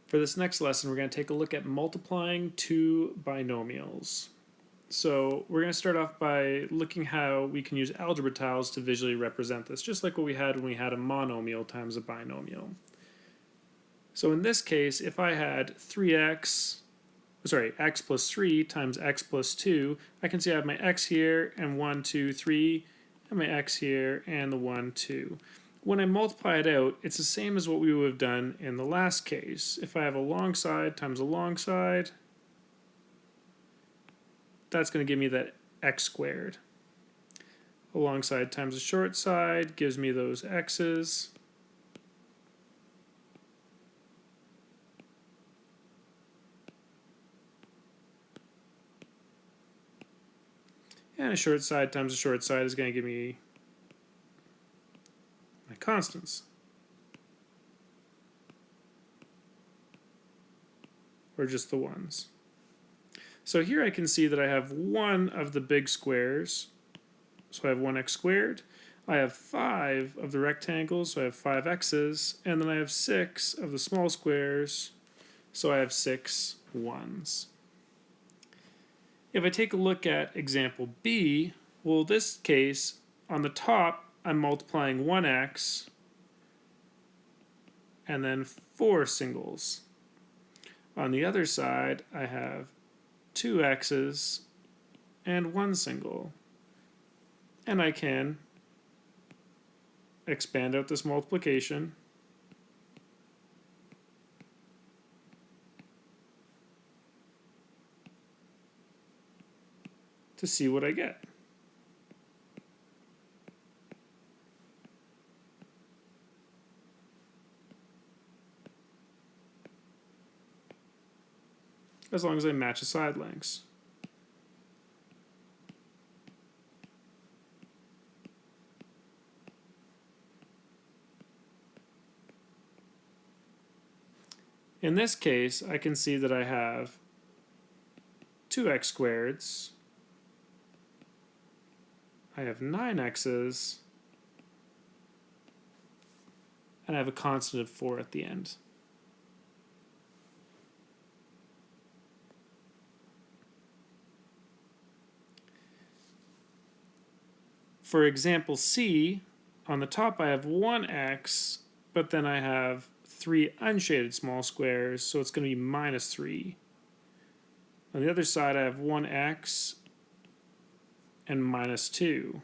For this next lesson, we're going to take a look at multiplying two binomials. So we're going to start off by looking how we can use algebra tiles to visually represent this, just like what we had when we had a monomial times a binomial. So in this case, if I had x plus 3 times x plus 2, I can see I have my x here and 1, 2, 3, and my x here and the 1, 2. When I multiply it out, it's the same as what we would have done in the last case. If I have a long side times a long side, that's going to give me that x squared. A long side times a short side gives me those x's. And a short side times a short side is going to give me my constants. Or just the ones. So here I can see that I have one of the big squares, so I have 1x squared. I have 5 of the rectangles, so I have 5 x's, and then I have 6 of the small squares, so I have 6 1s. If I take a look at example B, well, this case, on the top, I'm multiplying 1x and then 4 singles. On the other side, I have 2 x's and 1 single. And I can expand out this multiplication to see what I get. As long as I match the side lengths. In this case, I can see that I have 2x squareds, I have 9 x's, and I have a constant of 4 at the end. For example C, on the top I have 1x, but then I have 3 unshaded small squares, so it's going to be minus 3. On the other side I have 1x and minus 2.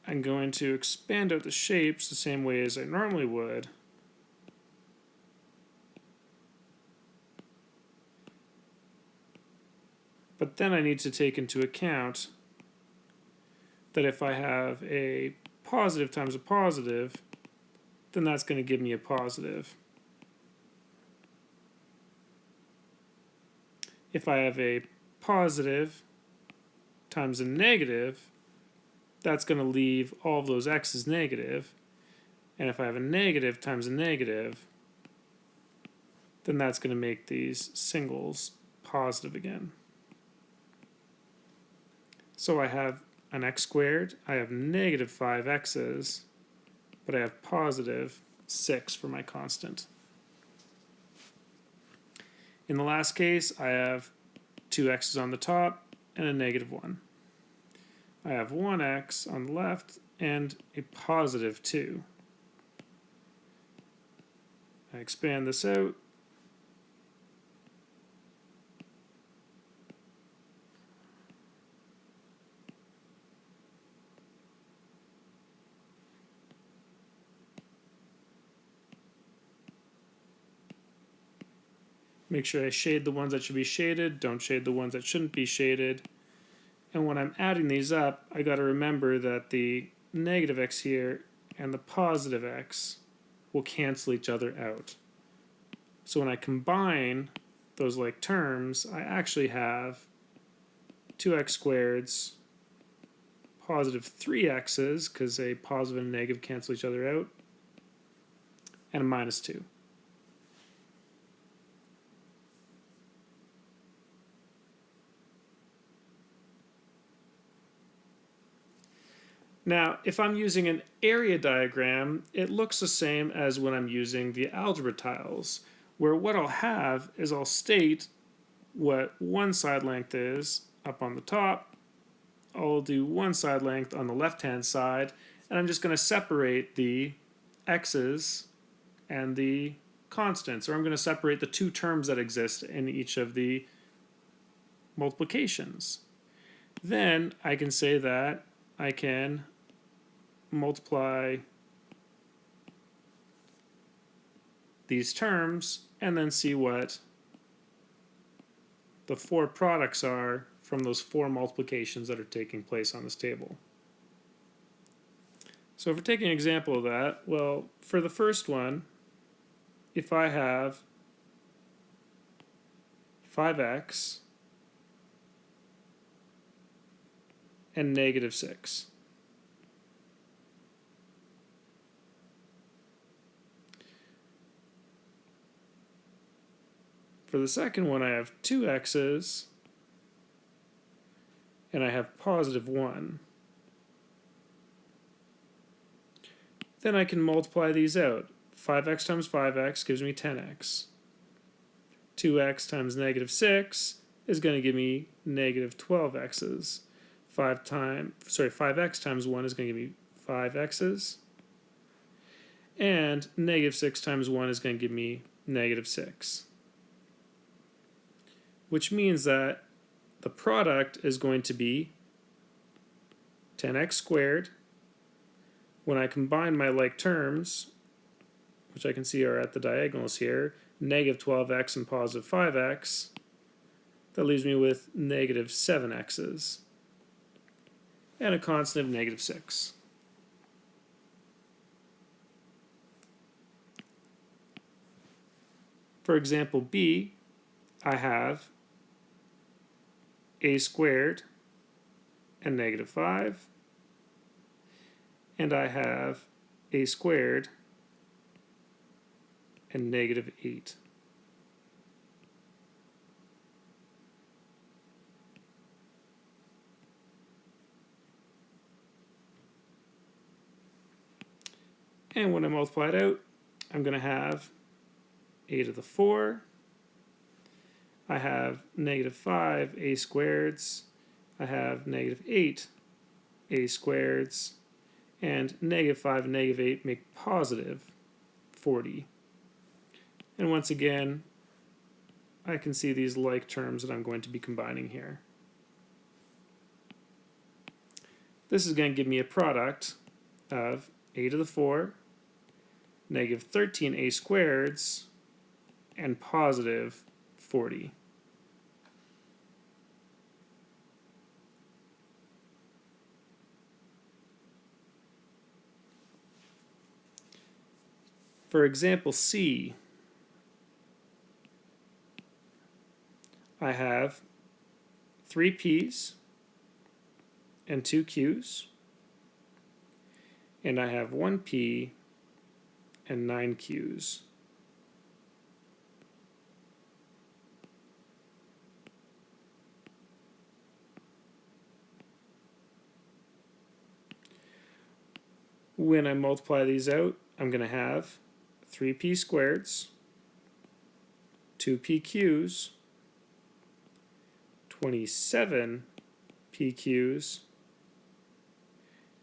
I'm going to expand out the shapes the same way as I normally would. But then I need to take into account that if I have a positive times a positive, then that's going to give me a positive. If I have a positive times a negative, that's going to leave all of those x's negative. And if I have a negative times a negative, then that's going to make these singles positive again. So I have an x squared, I have negative 5 x's, but I have positive 6 for my constant. In the last case, I have 2 x's on the top and a negative 1. I have 1x on the left and a positive 2. I expand this out. Make sure I shade the ones that should be shaded, don't shade the ones that shouldn't be shaded. And when I'm adding these up, I got to remember that the negative x here and the positive x will cancel each other out. So when I combine those like terms, I actually have 2x squareds, positive 3x's, because a positive and a negative cancel each other out, and a minus 2. Now, if I'm using an area diagram, it looks the same as when I'm using the algebra tiles, where what I'll have is I'll state what one side length is up on the top. I'll do one side length on the left-hand side, and I'm just going to separate the x's and the constants, or I'm going to separate the two terms that exist in each of the multiplications. Then I can say that I can multiply these terms and then see what the four products are from those four multiplications that are taking place on this table. So if we're taking an example of that, well, for the first one, if I have 5x and negative 6. For the second one, I have 2x's and I have positive 1. Then I can multiply these out. 5x times 5x gives me 10x. 2x times negative 6 is going to give me negative 12x's. 5x times 1 is going to give me 5x's. And negative 6 times 1 is going to give me negative 6. Which means that the product is going to be 10x squared. When I combine my like terms, which I can see are at the diagonals here, negative 12x and positive 5x, that leaves me with negative 7x's and a constant of negative 6. For example B, I have a squared and negative 5, and I have a squared and negative 8. And when I multiply it out, I'm going to have a to the 4. I have negative 5 a squareds. I have negative 8 a squareds. And negative 5 and negative 8 make positive 40. And once again, I can see these like terms that I'm going to be combining here. This is going to give me a product of a to the 4, negative 13a squareds, and positive 40. For example C, I have 3 P's and 2 Q's, and I have 1 P and 9 Q's. When I multiply these out, I'm going to have 3p squareds, 2p q's, 27 pq's,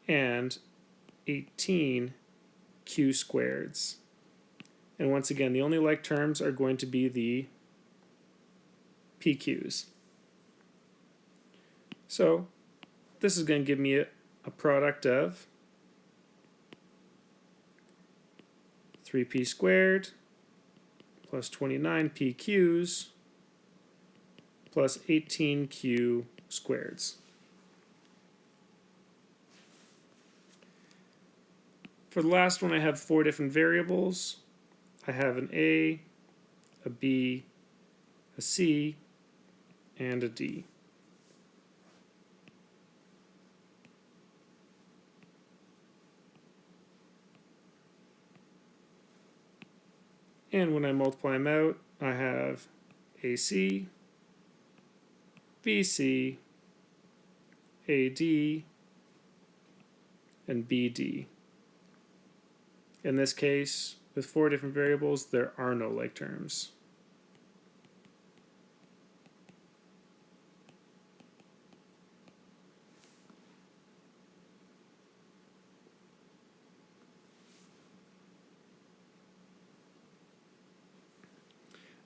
and 18 q squareds. And once again, the only like terms are going to be the pq's. So this is going to give me a product of 3p squared plus 29p q's plus 18q squareds. For the last one, I have 4 different variables. I have an a B, a C, and a D. And when I multiply them out, I have AC, BC, AD, and BD. In this case, with 4 different variables, there are no like terms.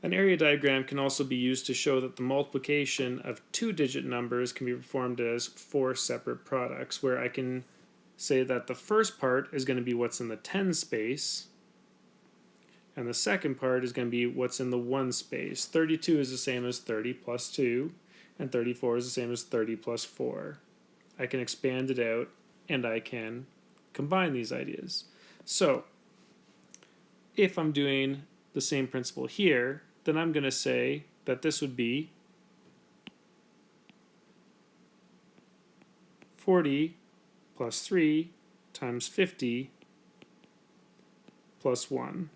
An area diagram can also be used to show that the multiplication of 2-digit numbers can be performed as 4 separate products, where I can say that the first part is going to be what's in the 10 space, and the second part is going to be what's in the 1 space. 32 is the same as 30 plus 2, and 34 is the same as 30 plus 4. I can expand it out, and I can combine these ideas. So, if I'm doing the same principle here, then I'm going to say that this would be 40 plus 3 times 50 plus 1.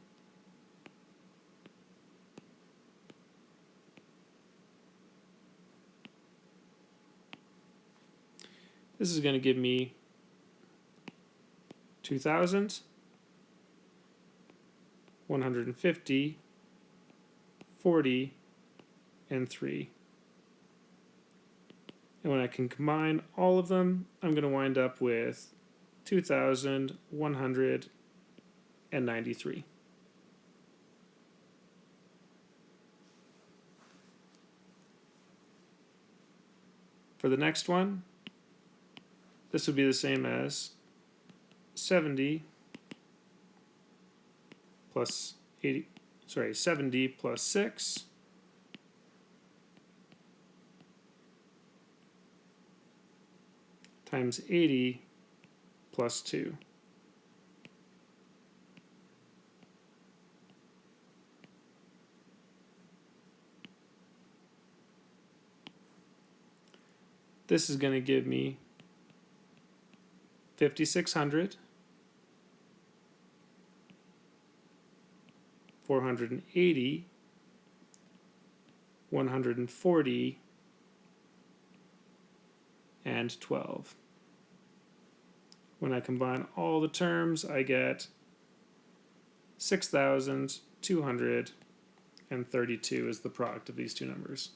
This is going to give me 2,000, 150, 40, and 3. And when I can combine all of them, I'm going to wind up with 2,193. For the next one, this would be the same as 70 plus 70 plus 6 times 80 plus 2. This is going to give me 5,600, 480, 140, and 12. When I combine all the terms, I get 6,232 as the product of these two numbers.